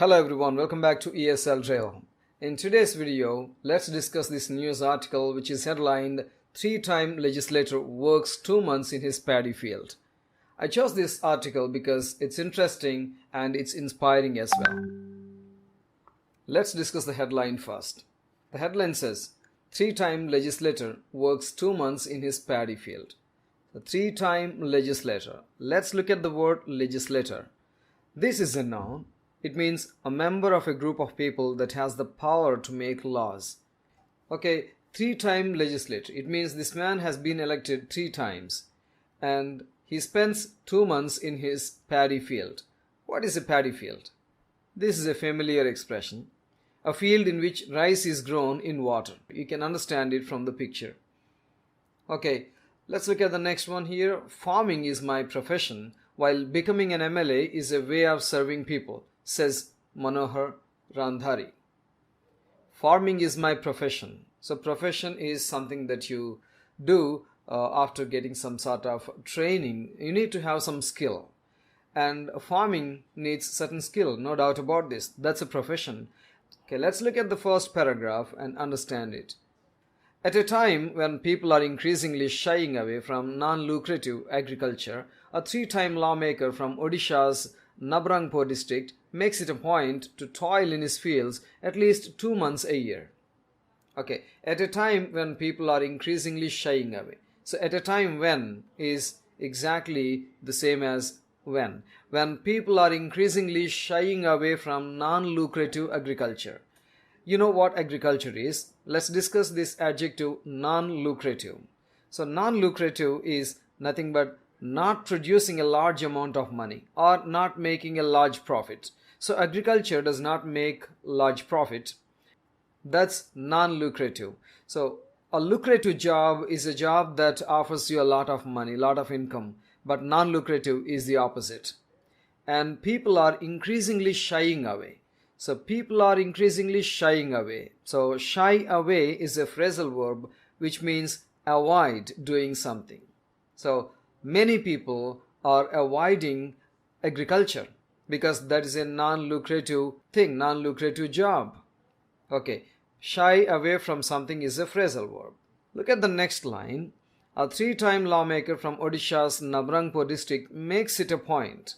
Hello everyone, welcome back to ESL DRILL. In today's video, let's discuss this news article which is headlined 3-time legislator works 2 months in his paddy field. I chose this article because it's interesting and it's inspiring as well. Let's discuss the headline first. The headline says, 3-time legislator works 2 months in his paddy field. The 3-time legislator. Let's look at the word legislator. This is a noun. It means a member of a group of people that has the power to make laws. Okay, 3-time legislator. It means this man has been elected 3 times and he spends 2 months in his paddy field. What is a paddy field? This is a familiar expression. A field in which rice is grown in water. You can understand it from the picture. Okay, let's look at the next one here. Farming is my profession, while becoming an MLA is a way of serving people, says Manohar Randhari. Farming is my profession. So profession is something that you do after getting some sort of training. You need to have some skill. And farming needs certain skill, no doubt about this. That's a profession. Okay, let's look at the first paragraph and understand it. At a time when people are increasingly shying away from non-lucrative agriculture, a 3-time lawmaker from Odisha's Nabrangpur district makes it a point to toil in his fields at least 2 months a year. Okay, at a time when people are increasingly shying away. So at a time when is exactly the same as when. When people are increasingly shying away from non-lucrative agriculture. You know what agriculture is? Let's discuss this adjective non-lucrative. So non-lucrative is nothing but not producing a large amount of money or not making a large profit. So agriculture does not make large profit. That's non-lucrative. So a lucrative job is a job that offers you a lot of money, lot of income, but non-lucrative is the opposite. And people are increasingly shying away. So people are increasingly shying away. So shy away is a phrasal verb which means avoid doing something. So many people are avoiding agriculture because that is a non-lucrative thing, non-lucrative job. Okay, shy away from something is a phrasal verb. Look at the next line. A 3-time lawmaker from Odisha's Nabrangpur district makes it a point.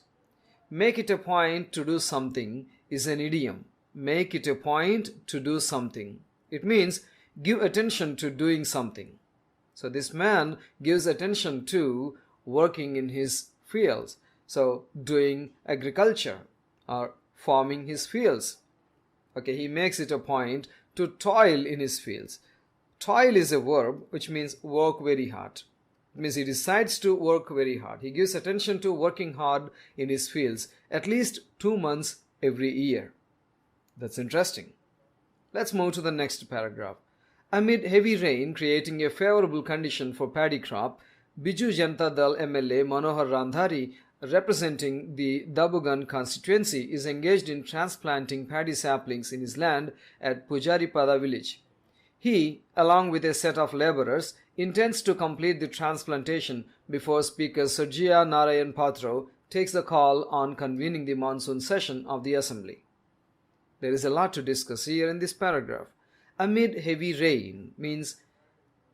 Make it a point to do something is an idiom. Make it a point to do something. It means give attention to doing something. So this man gives attention to working in his fields. So doing agriculture or farming his fields. Okay, he makes it a point to toil in his fields. Toil is a verb which means work very hard. It means he decides to work very hard. He gives attention to working hard in his fields at least 2 months every year. That's interesting. Let's move to the next paragraph. Amid heavy rain creating a favorable condition for paddy crop, Biju Janata Dal MLA Manohar Randhari, representing the Dabugan constituency, is engaged in transplanting paddy saplings in his land at Pujaripada village. He, along with a set of labourers, intends to complete the transplantation before Speaker Surjia Narayan Patro takes the call on convening the monsoon session of the Assembly. There is a lot to discuss here in this paragraph. Amid heavy rain means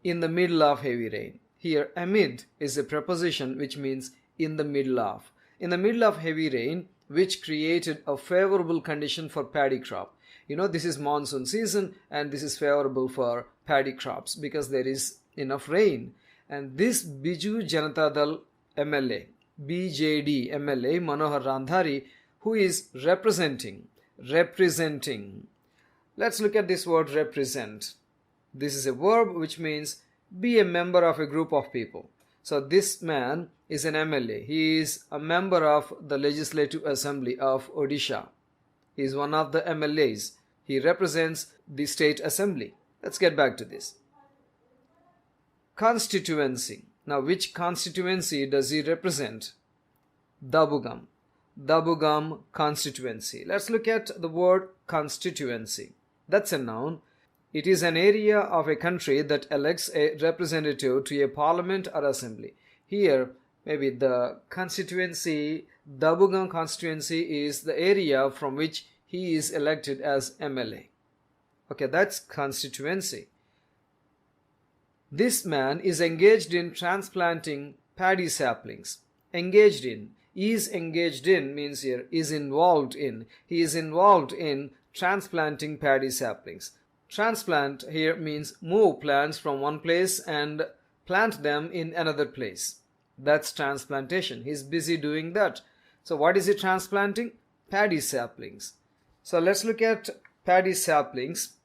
in the middle of heavy rain. Here, amid is a preposition which means in the middle of. In the middle of heavy rain, which created a favorable condition for paddy crop. You know, this is monsoon season and this is favorable for paddy crops because there is enough rain. And this Biju Janata Dal MLA, BJD MLA Manohar Randhari, who is representing. Let's look at this word represent. This is a verb which means be a member of a group of people. So this man is an MLA. He is a member of the Legislative Assembly of Odisha. He is one of the MLAs. He represents the State Assembly. Let's get back to this. Constituency. Now, which constituency does he represent? Dabugam constituency. Let's look at the word constituency. That's a noun. It is an area of a country that elects a representative to a parliament or assembly. Here, maybe the constituency, Dabugam constituency is the area from which he is elected as MLA. Okay, that's constituency. This man is engaged in transplanting paddy saplings. Engaged in. Is engaged in means here is involved in. He is involved in transplanting paddy saplings. Transplant here means move plants from one place and plant them in another place. That's transplantation. He's busy doing that. So what is he transplanting? Paddy saplings. So let's look at paddy saplings.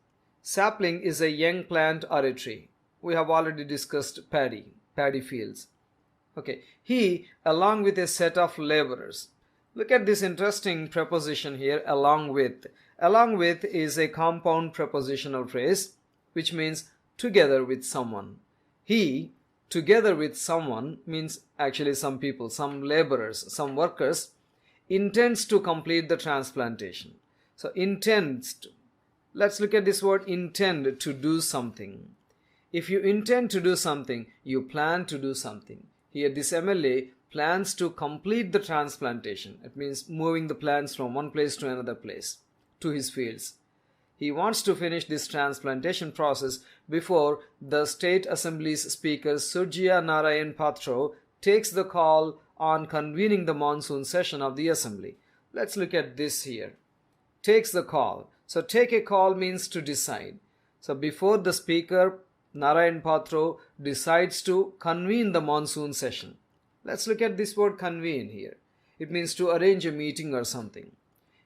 Sapling is a young plant or a tree. We have already discussed paddy fields. Okay, he along with a set of laborers. Look at this interesting preposition here, along with. Along with is a compound prepositional phrase which means together with someone. He together with someone means actually some people, some laborers, some workers, intends to complete the transplantation. So intends to. Let's look at this word intend, to do something. If you intend to do something, you plan to do something. Here this MLA plans to complete the transplantation. It means moving the plants from one place to another place, to his fields. He wants to finish this transplantation process before the State Assembly's Speaker Surjia Narayan Patro takes the call on convening the monsoon session of the Assembly. Let's look at this here. Takes the call. So take a call means to decide. So before the Speaker Narayan Patro decides to convene the monsoon session. Let's look at this word convene here. It means to arrange a meeting or something.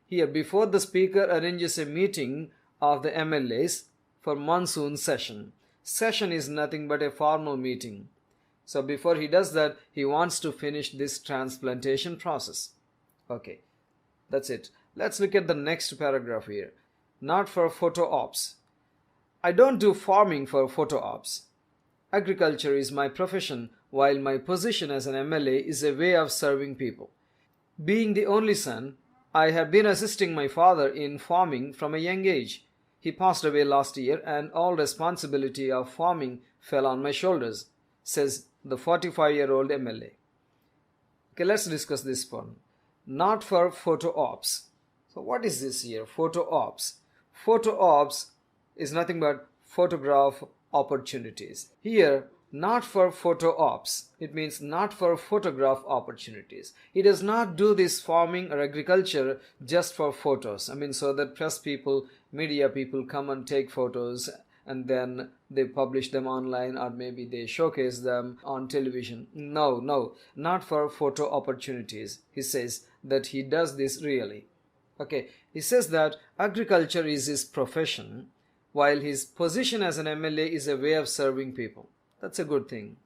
Here, before the Speaker arranges a meeting of the MLAs for monsoon session. Session is nothing but a formal meeting. So before he does that, he wants to finish this transplantation process. Okay, that's it. Let's look at the next paragraph here. Not for photo ops. I don't do farming for photo ops. Agriculture is my profession, while my position as an MLA is a way of serving people. Being the only son, I have been assisting my father in farming from a young age. He passed away last year and all responsibility of farming fell on my shoulders, says the 45-year-old MLA. Okay, let's discuss this one. Not for photo ops. So what is this here? Photo ops. Photo ops is nothing but photograph opportunities. Here, not for photo ops. It means not for photograph opportunities. He does not do this farming or agriculture just for photos. I mean, so that press people, media people come and take photos and then they publish them online or maybe they showcase them on television. No, not for photo opportunities. He says that he does this really. Okay, he says that agriculture is his profession, while his position as an MLA is a way of serving people. That's a good thing.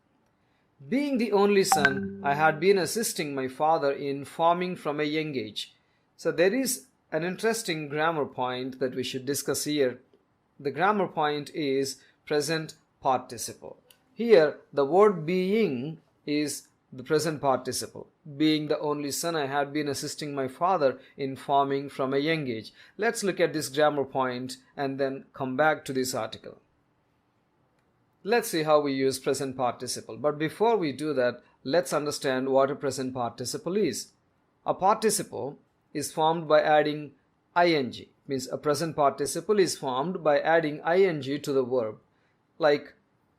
Being the only son, I had been assisting my father in farming from a young age. So there is an interesting grammar point that we should discuss here. The grammar point is present participle. Here, the word being is the present participle. Being the only son, I had been assisting my father in farming from a young age. Let's look at this grammar point and then come back to this article. Let's see how we use present participle. But before we do that, let's understand what a present participle is. A participle is formed by adding ing. Means a present participle is formed by adding ing to the verb. Like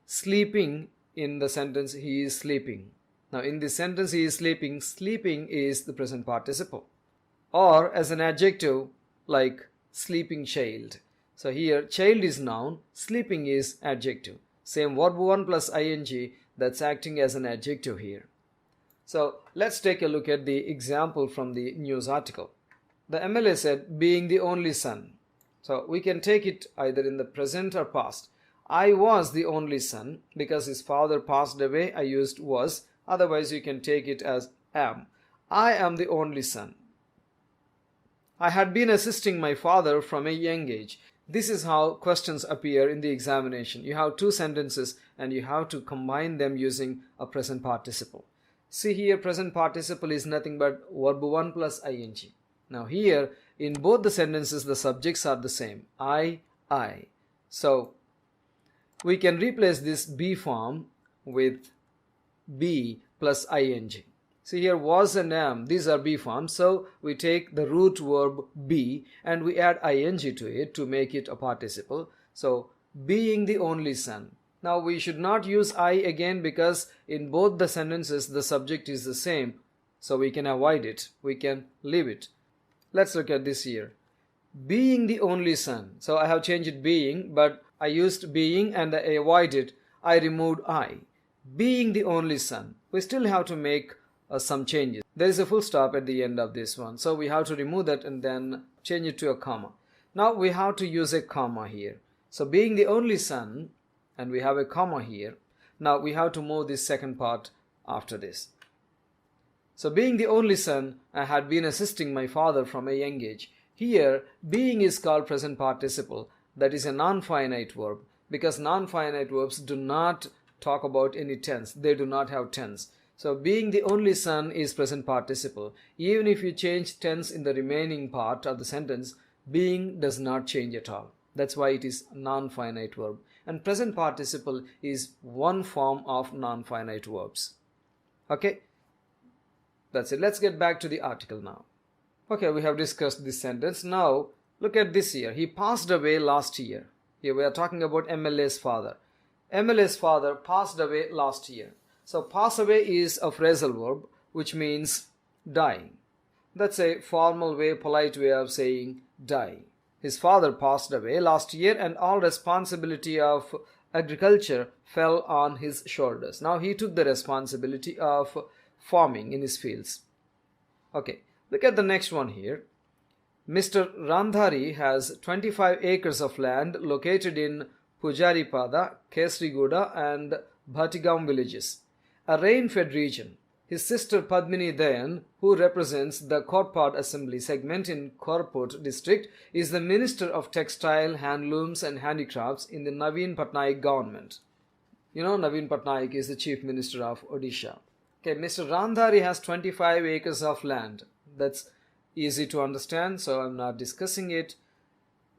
sleeping in the sentence, he is sleeping. Now in this sentence, he is sleeping. Sleeping is the present participle. Or as an adjective, like sleeping child. So here, child is noun, sleeping is adjective. Same verb 1 plus ing, that's acting as an adjective here. So let's take a look at the example from the news article. The MLA said, being the only son. So we can take it either in the present or past. I was the only son. Because his father passed away, I used was. Otherwise, you can take it as am. I am the only son. I had been assisting my father from a young age. This is how questions appear in the examination. You have two sentences and you have to combine them using a present participle. See here, present participle is nothing but verb 1 plus ing. Now here, in both the sentences, the subjects are the same. I. So, we can replace this be form with be plus ing. See here, was and am, these are be forms. So we take the root verb be and we add ing to it to make it a participle. So being the only son. Now we should not use I again because in both the sentences the subject is the same. So we can avoid it. We can leave it. Let's look at this here. Being the only son. So I have changed it being, but I used being and I avoided. I removed I. Being the only son. We still have to make some changes. There is a full stop at the end of this one. So we have to remove that and then change it to a comma. Now we have to use a comma here. So being the only son, and we have a comma here. Now we have to move this second part after this. So being the only son, I had been assisting my father from a young age. Here, being is called present participle. That is a non-finite verb because non-finite verbs do not talk about any tense. They do not have tense. So being the only son is present participle. Even if you change tense in the remaining part of the sentence, being does not change at all. That's why it is non-finite verb. And present participle is one form of non-finite verbs. Okay, that's it. Let's get back to the article now. Okay, we have discussed this sentence. Now look at this here. He passed away last year. Here we are talking about MLA's father. MLA's father passed away last year. So pass away is a phrasal verb which means die. That's a formal way, polite way of saying die. His father passed away last year and all responsibility of agriculture fell on his shoulders. Now he took the responsibility of farming in his fields. Okay, look at the next one here. Mr. Randhari has 25 acres of land located in Pujaripada, Kesriguda and Bhatigam villages, a rain-fed region. His sister Padmini Dayan, who represents the Korpad Assembly segment in Korput district, is the Minister of Textile, Handlooms and Handicrafts in the Naveen Patnaik government. You know, Naveen Patnaik is the Chief Minister of Odisha. Okay, Mr. Randhari has 25 acres of land. That's easy to understand, so I'm not discussing it.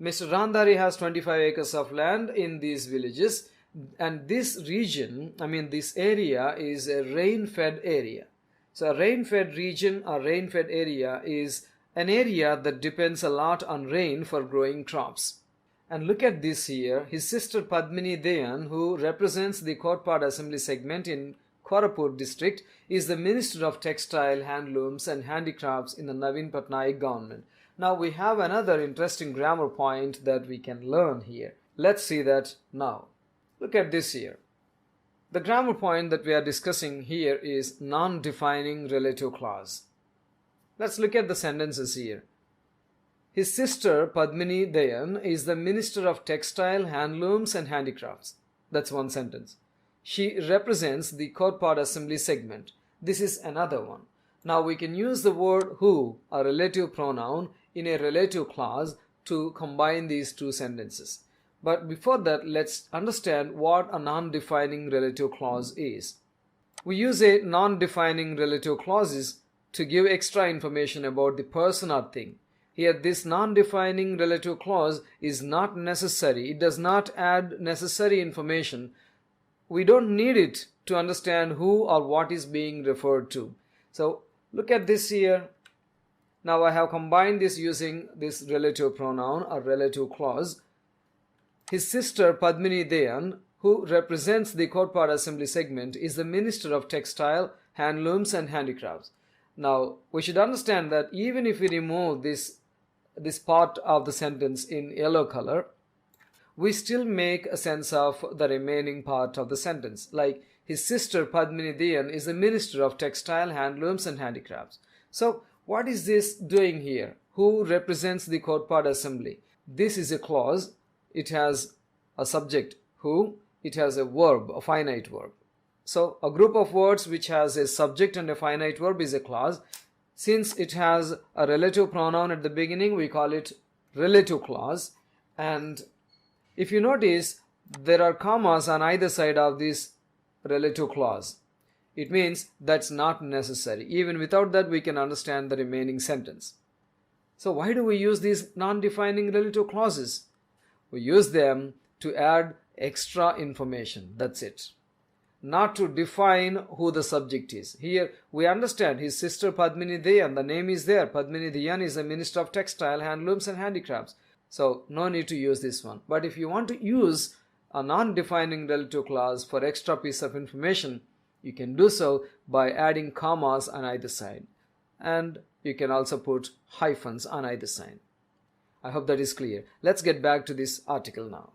Mr. Randhari has 25 acres of land in these villages. And this region, this area is a rain-fed area. So a rain-fed region or rain-fed area is an area that depends a lot on rain for growing crops. And look at this here. His sister Padmini Dayan, who represents the Korpad Assembly segment in Korapur district, is the Minister of Textile, Handlooms and Handicrafts in the Naveen Patnaik government. Now we have another interesting grammar point that we can learn here. Let's see that now. Look at this here. The grammar point that we are discussing here is non-defining relative clause. Let's look at the sentences here. His sister Padmini Dayan is the Minister of Textile, Handlooms and Handicrafts. That's one sentence. She represents the Korpad Assembly segment. This is another one. Now we can use the word who, a relative pronoun, in a relative clause to combine these two sentences. But before that, let's understand what a non-defining relative clause is. We use a non-defining relative clauses to give extra information about the person or thing. Here, this non-defining relative clause is not necessary. It does not add necessary information. We don't need it to understand who or what is being referred to. So look at this here. Now I have combined this using this relative pronoun or relative clause. His sister Padmini Dayan, who represents the Korpad Assembly segment, is the Minister of Textile, Handlooms and Handicrafts. Now we should understand that even if we remove this part of the sentence in yellow color, we still make a sense of the remaining part of the sentence. Like his sister Padmini Dayan is the Minister of Textile, Handlooms and Handicrafts. So what is this doing here? Who represents the Korpad Assembly? This is a clause. It has a subject, who. It has a verb, a finite verb. So a group of words which has a subject and a finite verb is a clause. Since it has a relative pronoun at the beginning, we call it relative clause. And if you notice, there are commas on either side of this relative clause. It means that's not necessary. Even without that, we can understand the remaining sentence. So why do we use these non-defining relative clauses? We use them to add extra information. That's it. not to define who the subject is. Here we understand his sister Padmini Dayan, the name is there. Padmini Dayan is a Minister of Textile, Handlooms and Handicrafts. So no need to use this one. But if you want to use a non-defining relative clause for extra piece of information, you can do so by adding commas on either side. And you can also put hyphens on either side. I hope that is clear. Let's get back to this article now.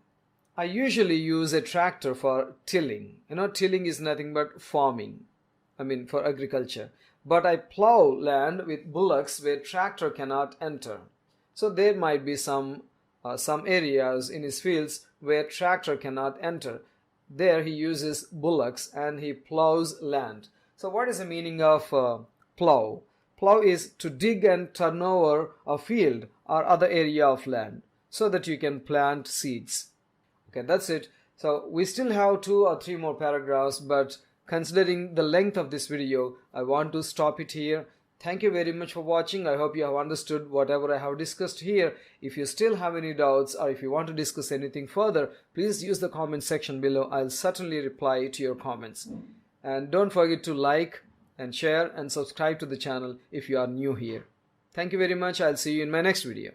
I usually use a tractor for tilling. Tilling is nothing but farming. For agriculture. But I plow land with bullocks where tractor cannot enter. So there might be some areas in his fields where tractor cannot enter. There he uses bullocks and he plows land. So what is the meaning of plow? Plow is to dig and turn over a field or other area of land so that you can plant seeds. Okay, that's it. So we still have 2 or 3 more paragraphs, but considering the length of this video, I want to stop it here. Thank you very much for watching. I hope you have understood whatever I have discussed here. If you still have any doubts or if you want to discuss anything further, please use the comment section below. I'll certainly reply to your comments. And don't forget to like and share and subscribe to the channel if you are new here. Thank you very much. I'll see you in my next video.